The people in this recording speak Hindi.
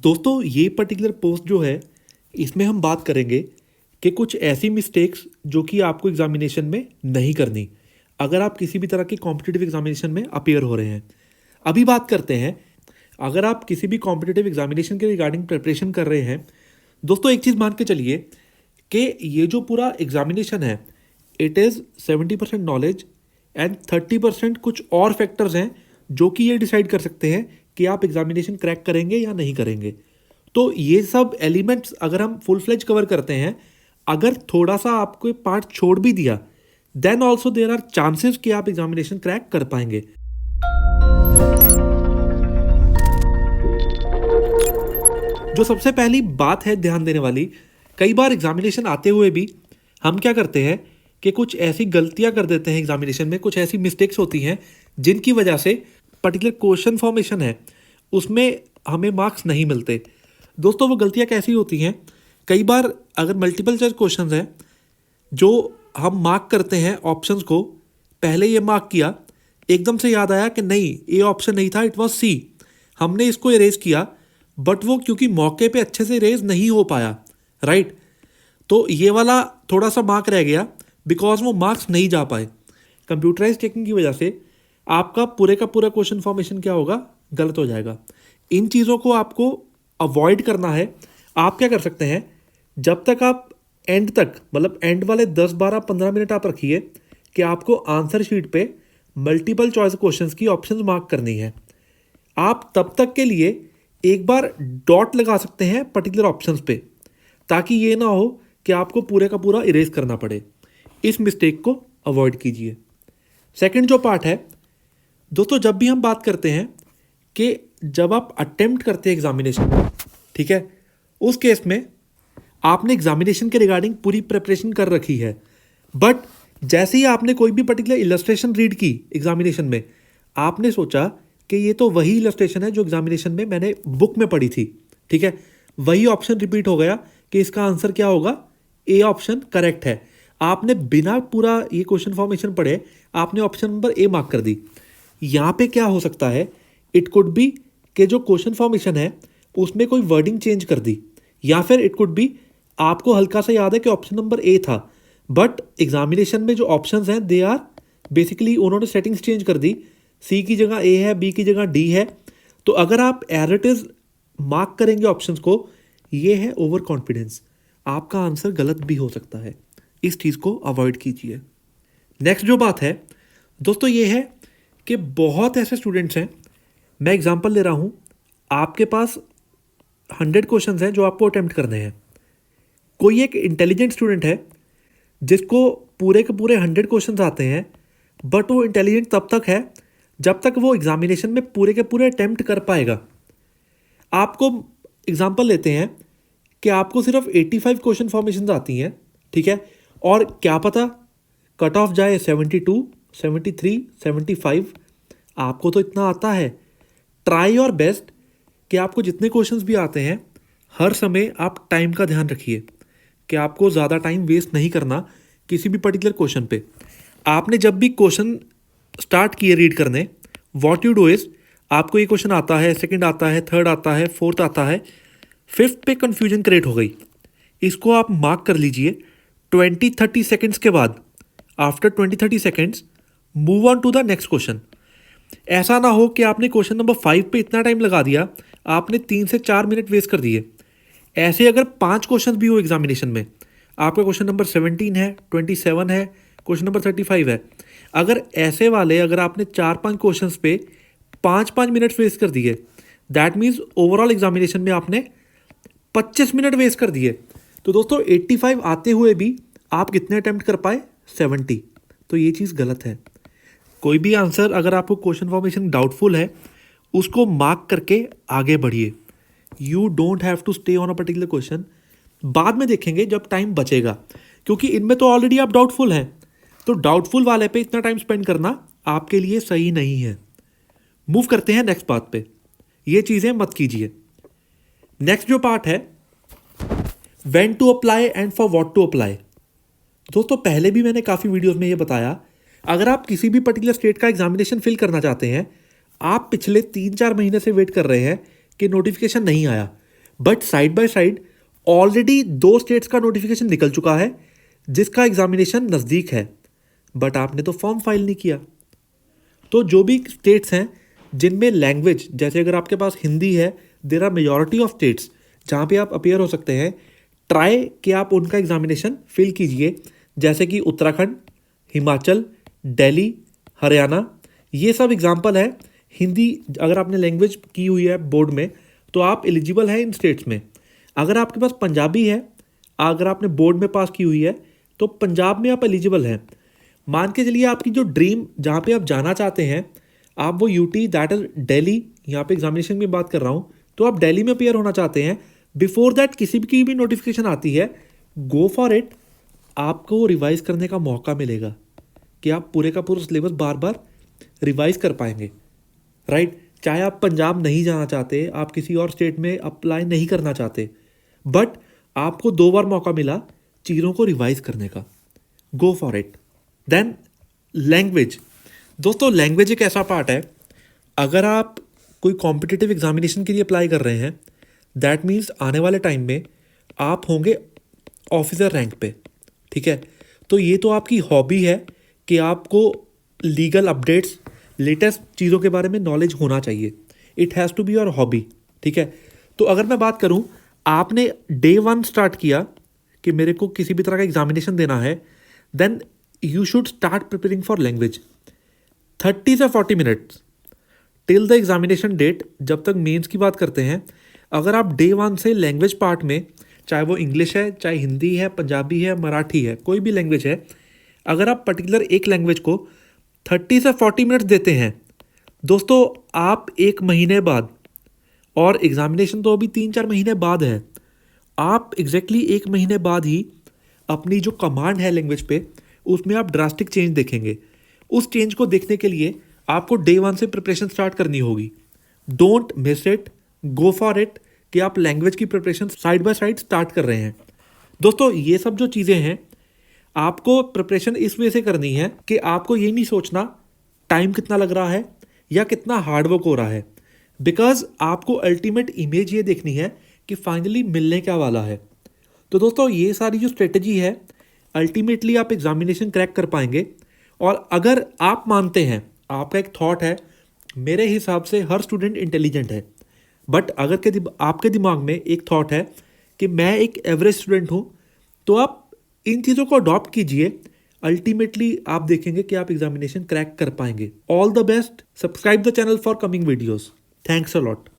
दोस्तों ये पर्टिकुलर पोस्ट जो है इसमें हम बात करेंगे कि कुछ ऐसी मिस्टेक्स जो कि आपको एग्जामिनेशन में नहीं करनी अगर आप किसी भी तरह के कॉम्पिटिटिव एग्जामिनेशन में अपेयर हो रहे हैं। अभी बात करते हैं, अगर आप किसी भी कॉम्पिटिटिव एग्जामिनेशन के रिगार्डिंग प्रिपरेशन कर रहे हैं, दोस्तों एक चीज़ मान के चलिए कि ये जो पूरा एग्जामिनेशन है इट इज़ 70% नॉलेज एंड 30% कुछ और फैक्टर्स हैं जो कि ये डिसाइड कर सकते हैं कि आप एग्जामिनेशन क्रैक करेंगे या नहीं करेंगे। तो ये सब एलिमेंट्स अगर हम फुल फ्लेज कवर करते हैं, अगर थोड़ा सा आपको पार्ट छोड़ भी दिया then also there are chances कि आप एग्जामिनेशन क्रैक कर पाएंगे। जो सबसे पहली बात है ध्यान देने वाली, कई बार एग्जामिनेशन आते हुए भी हम क्या करते हैं कि कुछ ऐसी गलतियां कर देते हैं एग्जामिनेशन में, कुछ ऐसी मिस्टेक्स होती हैं जिनकी वजह से पर्टिकुलर क्वेश्चन फॉर्मेशन है उसमें हमें मार्क्स नहीं मिलते। दोस्तों वो गलतियां कैसी होती हैं, कई बार अगर मल्टीपल चॉइस क्वेश्चंस हैं जो हम मार्क करते हैं ऑप्शंस को, पहले ये मार्क किया, एकदम से याद आया कि नहीं ये ऑप्शन नहीं था, इट वाज सी, हमने इसको इरेज किया बट वो क्योंकि मौके पे अच्छे से इरेज नहीं हो पाया, राइट, तो ये वाला थोड़ा सा मार्क रह गया बिकॉज वो मार्क्स नहीं जा पाए। कंप्यूटराइज चेकिंग की वजह से आपका पूरे का पूरा क्वेश्चन फॉर्मेशन क्या होगा, गलत हो जाएगा। इन चीज़ों को आपको अवॉइड करना है। आप क्या कर सकते हैं, जब तक आप एंड तक मतलब एंड वाले 10 12 15 मिनट आप रखिए कि आपको आंसर शीट पे मल्टीपल चॉइस क्वेश्चंस की ऑप्शंस मार्क करनी है। आप तब तक के लिए एक बार डॉट लगा सकते हैं पर्टिकुलर ऑप्शंस पे, ताकि ये ना हो कि आपको पूरे का पूरा इरेज करना पड़े। इस मिस्टेक को अवॉइड कीजिए। सेकंड जो पार्ट है दोस्तों, जब भी हम बात करते हैं कि जब आप अटेम्प्ट करते हैं एग्जामिनेशन, ठीक है, उस केस में आपने एग्जामिनेशन के रिगार्डिंग पूरी प्रिपरेशन कर रखी है, बट जैसे ही आपने कोई भी पर्टिकुलर इलस्ट्रेशन रीड की एग्जामिनेशन में, आपने सोचा कि ये तो वही इलस्ट्रेशन है जो एग्जामिनेशन में मैंने बुक में पढ़ी थी, ठीक है, वही ऑप्शन रिपीट हो गया कि इसका आंसर क्या होगा, ए ऑप्शन करेक्ट है। आपने बिना पूरा ये क्वेश्चन फॉर्मेशन पढ़े आपने ऑप्शन नंबर ए मार्क कर दी। यहाँ पे क्या हो सकता है, इट कुड बी कि जो क्वेश्चन फॉर्मेशन है उसमें कोई वर्डिंग चेंज कर दी, या फिर इट कुड बी आपको हल्का सा याद है कि ऑप्शन नंबर ए था बट एग्जामिनेशन में जो ऑप्शंस हैं दे आर बेसिकली उन्होंने सेटिंग्स चेंज कर दी, सी की जगह ए है, बी की जगह डी है। तो अगर आप एज इट इज मार्क करेंगे ऑप्शंस को, ये है ओवर कॉन्फिडेंस, आपका आंसर गलत भी हो सकता है। इस चीज़ को अवॉइड कीजिए। नेक्स्ट जो बात है दोस्तों ये है कि बहुत ऐसे स्टूडेंट्स हैं, मैं एग्जांपल ले रहा हूँ, आपके पास 100 क्वेश्चंस हैं जो आपको अटेम्प्ट करने हैं। कोई एक इंटेलिजेंट स्टूडेंट है जिसको पूरे के पूरे 100 क्वेश्चंस आते हैं, बट वो इंटेलिजेंट तब तक है जब तक वो एग्जामिनेशन में पूरे के पूरे अटेम्प्ट कर पाएगा। आपको एग्जांपल लेते हैं कि आपको सिर्फ 85 क्वेश्चन फॉर्मेशन आती हैं, ठीक है, और क्या पता कट ऑफ जाए 72, 73, 75, आपको तो इतना आता है। ट्राई योर बेस्ट कि आपको जितने क्वेश्चंस भी आते हैं हर समय आप टाइम का ध्यान रखिए कि आपको ज़्यादा टाइम वेस्ट नहीं करना किसी भी पर्टिकुलर क्वेश्चन पे। आपने जब भी क्वेश्चन स्टार्ट किए रीड करने, व्हाट यू डू इज़, आपको ये क्वेश्चन आता है, सेकंड आता है, थर्ड आता है, फोर्थ आता है, फिफ्थ पे कन्फ्यूजन क्रिएट हो गई, इसको आप मार्क कर लीजिए। 20-30 सेकेंड्स के बाद, after 20-30 seconds move on to the next question. ऐसा ना हो कि आपने क्वेश्चन नंबर 5 पे इतना टाइम लगा दिया, आपने 3 से 4 मिनट वेस्ट कर दिए। ऐसे अगर 5 क्वेश्चन भी हो एग्जामिनेशन में, आपका क्वेश्चन नंबर 17 है, 27 है, क्वेश्चन नंबर 35 है, अगर ऐसे वाले अगर आपने 4-5 क्वेश्चन पे 5-5 मिनट वेस्ट कर दिए, दैट मीन्स ओवरऑल एग्जामिनेशन में आपने 25 मिनट वेस्ट कर दिए। तो दोस्तों 85 आते हुए भी आप कितने अटेम्प्ट कर पाए, 70। तो ये चीज़ गलत है। कोई भी आंसर अगर आपको क्वेश्चन फॉर्मेशन डाउटफुल है उसको मार्क करके आगे बढ़िए। You don't have to stay on a particular question, बाद में देखेंगे जब टाइम बचेगा, क्योंकि इनमें तो ऑलरेडी आप डाउटफुल हैं, तो डाउटफुल वाले पे इतना टाइम स्पेंड करना आपके लिए सही नहीं है। मूव करते हैं नेक्स्ट बात पे, ये चीज़ें मत कीजिए। नेक्स्ट जो पार्ट है, when to apply and for what to apply. दोस्तों पहले भी मैंने काफ़ी वीडियोस में ये बताया, अगर आप किसी भी पर्टिकुलर स्टेट का एग्जामिनेशन फिल करना चाहते हैं, आप पिछले 3-4 महीने से वेट कर रहे हैं कि नोटिफिकेशन नहीं आया, but side by side already 2 states का नोटिफिकेशन निकल चुका है जिसका एग्जामिनेशन नज़दीक है, बट आपने तो फॉर्म फाइल नहीं किया। तो जो भी स्टेट्स हैं जिनमें लैंग्वेज, जैसे अगर आपके पास हिंदी है, there are majority of states जहाँ पे आप अपेयर हो सकते हैं, ट्राई कि आप उनका एग्जामिनेशन फिल कीजिए, जैसे कि उत्तराखंड, हिमाचल, दिल्ली, हरियाणा, ये सब एग्जाम्पल है। हिंदी अगर आपने लैंग्वेज की हुई है बोर्ड में तो आप एलिजिबल हैं इन स्टेट्स में। अगर आपके पास पंजाबी है, अगर आपने बोर्ड में पास की हुई है तो पंजाब में आप एलिजिबल हैं। मान के चलिए आपकी जो ड्रीम जहाँ पे आप जाना चाहते हैं, आप वो यूटी दैट इज दिल्ली, यहाँ पे एग्जामिनेशन की बात कर रहा हूँ, तो आप दिल्ली में अपेयर होना चाहते हैं, बिफोर दैट किसी की भी नोटिफिकेशन आती है, गो फॉर इट। आपको रिवाइज करने का मौका मिलेगा कि आप पूरे का पूरा सिलेबस बार बार रिवाइज कर पाएंगे, राइट। चाहे आप पंजाब नहीं जाना चाहते, आप किसी और स्टेट में अप्लाई नहीं करना चाहते, बट आपको 2 बार मौका मिला चीज़ों को रिवाइज करने का, go for it. Then language, दोस्तों लैंग्वेज एक ऐसा पार्ट है, अगर आप कोई कॉम्पिटिटिव एग्जामिनेशन के लिए अप्लाई कर रहे हैं, दैट मीन्स आने वाले टाइम में आप होंगे ऑफिसर रैंक पे, ठीक है। तो ये तो आपकी हॉबी है कि आपको लीगल अपडेट्स, लेटेस्ट चीज़ों के बारे में नॉलेज होना चाहिए। It has to be your hobby, ठीक है। तो अगर मैं बात करूं, आपने डे 1 स्टार्ट किया कि मेरे को किसी भी तरह का एग्जामिनेशन देना है, then you should start preparing for language 30 से 40 minutes till the examination date. जब तक मेंस की बात करते हैं, अगर आप डे 1 से लैंग्वेज पार्ट में, चाहे वो इंग्लिश है, चाहे हिंदी है, पंजाबी है, मराठी है, कोई भी लैंग्वेज है, अगर आप पर्टिकुलर एक लैंग्वेज को 30 से 40 मिनट्स देते हैं, दोस्तों आप 1 महीने बाद, और एग्जामिनेशन तो अभी 3-4 महीने बाद है, आप एग्जैक्टली 1 महीने बाद ही अपनी जो कमांड है लैंग्वेज पे, उसमें आप ड्रास्टिक चेंज देखेंगे। उस चेंज को देखने के लिए आपको डे 1 से प्रिपरेशन स्टार्ट करनी होगी। Don't miss it, go for it कि आप लैंग्वेज की preparation side by side start कर रहे हैं। दोस्तों ये सब जो चीज़ें हैं, आपको प्रिपरेशन इस वे से करनी है कि आपको ये नहीं सोचना टाइम कितना लग रहा है या कितना हार्डवर्क हो रहा है, बिकॉज आपको अल्टीमेट इमेज ये देखनी है कि फाइनली मिलने क्या वाला है। तो दोस्तों ये सारी जो स्ट्रेटजी है, अल्टीमेटली आप एग्जामिनेशन क्रैक कर पाएंगे। और अगर आप मानते हैं, आपका एक थॉट है, मेरे हिसाब से हर स्टूडेंट इंटेलिजेंट है, बट अगर आपके दिमाग में एक थॉट है कि मैं एक एवरेज स्टूडेंट हूँ, तो आप इन चीज़ों को अडॉप्ट कीजिए। अल्टीमेटली आप देखेंगे कि आप एग्जामिनेशन क्रैक कर पाएंगे। All the best. Subscribe the channel for coming videos. Thanks a lot.